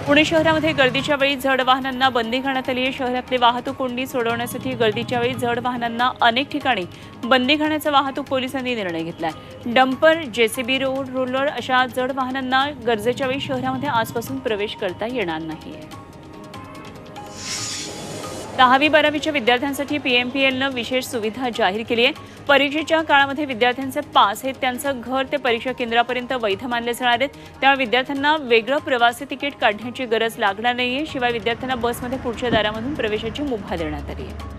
पुणे शहरामध्ये गर्दीच्या वेळी जड वाहनांना बंदी घालण्यात आली आहे। शहरातली वाहतूक कोंडी सोडवण्यासाठी गर्दीच्या वेळी जड वाहनांना अनेक ठिकाणी बंदी घालण्याचा वाहतूक पोलिसांनी निर्णय घेतलाय। डंपर, जेसीबी, रोलर अशा जड वाहनांना गरजेच्या वेळी शहरामध्ये आजपासून प्रवेश करता येणार नाहीये। 10वी-12वीच्या विद्यार्थ्यांसाठी पीएमपीएलनं विशेष सुविधा जाहीर केली आहे। परीक्षेच्या काळामध्ये विद्यार्थ्यांचे पास हे त्यांचं घर ते परीक्षा केंद्रापर्यंत वैध मानले जाणार आहेत। त्यामुळे विद्यार्थ्यांना वेगळं प्रवासी तिकीट काढण्याची गरज लागणार नाहीये। शिवाय विद्यार्थ्यांना बसमध्ये पुढच्या दारामधून प्रवेशाची मुभा देण्यात आली आहे।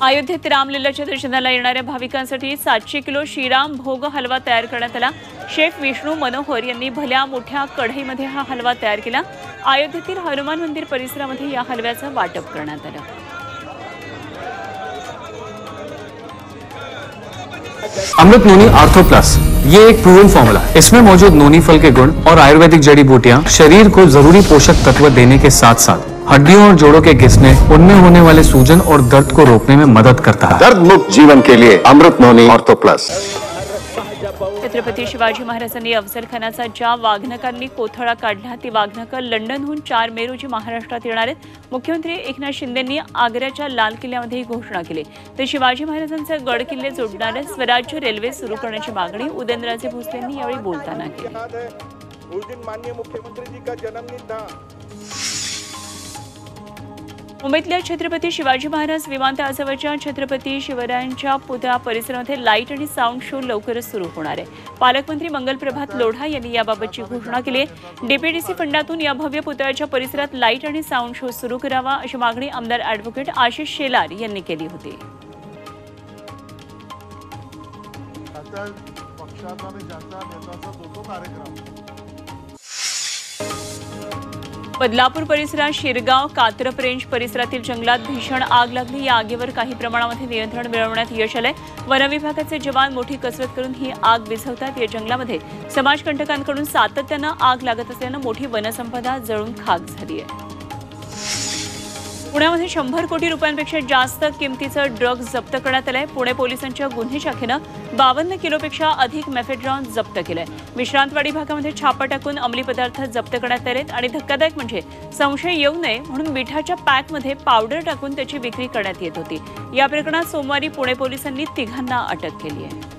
अयोध्येत रामलीलाच्या दर्शनाला येणाऱ्या भाविकांसाठी 700 किलो श्रीराम भोग हलवा तयार करण्यात आला। शेफ विष्णू मनोहर यांनी भल्या मोठ्या कढईमध्ये हा हलवा तयार केला। अयोध्येतील हनुमान मंदिर परिसरामध्ये या हलव्याचं वाटप करण्यात आलं। अमृत नोनी आर्थो प्लस ये एक प्रूवन फॉर्मूला है। इसमें मौजूद नोनी फल के गुण और आयुर्वेदिक जड़ी बूटियां शरीर को जरूरी पोषक तत्व देने के साथ साथ हड्डियों और जोड़ों के घिसने, उनमें होने वाले सूजन और दर्द को रोकने में मदद करता है। दर्द मुक्त जीवन के लिए अमृत नोनी आर्थो प्लस। छत्रपती शिवाजी महाराजांनी अफजल खानाचा ज्या वाघनकांनी कोथळा काढला ती वाघनकं लंडनहून 4 मे रोजी महाराष्ट्रात येणार आहेत। मुख्यमंत्री एकनाथ शिंदेंनी आग्र्याच्या लाल किल्ल्यामध्ये ही घोषणा केली। तर शिवाजी महाराजांचे गड किल्ले जोडणारे स्वराज्य रेल्वे सुरू करण्याची मागणी उदयनराजे भोसले यांनी यावेळी बोलताना केली। उस दिन माननीय मुख्यमंत्री जी का जन्मदिन था। मुंबईतल्या छत्रपती शिवाजी महाराज विमानतळाजवळच्या छत्रपती शिवरायांच्या पुतळा परिसरामध्ये लाईट आणि साऊंड शो लवकरच सुरू होणार आहे। पालकमंत्री मंगलप्रभात लोढा यांनी याबाबतची घोषणा केली आहे। डीपीडीसी फंडातून या भव्य पुतळ्याच्या परिसरात लाईट आणि साऊंड शो सुरू करावा अशी मागणी आमदार ॲडव्होकेट आशिष शेलार यांनी केली होती। बदलापूर परिसरात शिरगाव कात्रप रेंज परिसरातील जंगलात भीषण आग लागली। या आगीवर काही प्रमाणामध्ये नियंत्रण मिळवण्यात यश आलंय। वन विभागाचे जवान मोठी कसरत करून ही आग विझवतात। या जंगलामध्ये समाजकंटकांकडून सातत्यानं आग लागत असल्यानं मोठी वनसंपदा जळून खाक झाली आहे। पुण्यामध्ये 100 कोटी रुपयांपेक्षा जास्त किमतीचं ड्रग्ज जप्त करण्यात आलंय। पुणे पोलिसांच्या गुन्हे शाखेनं 52 किलोपेक्षा अधिक मेफेड्रॉन जप्त केलंय। विश्रांतवाडी भागामध्ये छापा टाकून अंमली पदार्थ जप्त करण्यात आलेत आणि धक्कादायक म्हणजे संशय येऊ नये म्हणून मिठाच्या पॅकमध्ये पावडर टाकून त्याची विक्री करण्यात येत होती। या प्रकरणात सोमवारी पुणे पोलिसांनी 3 अटक केली आहे।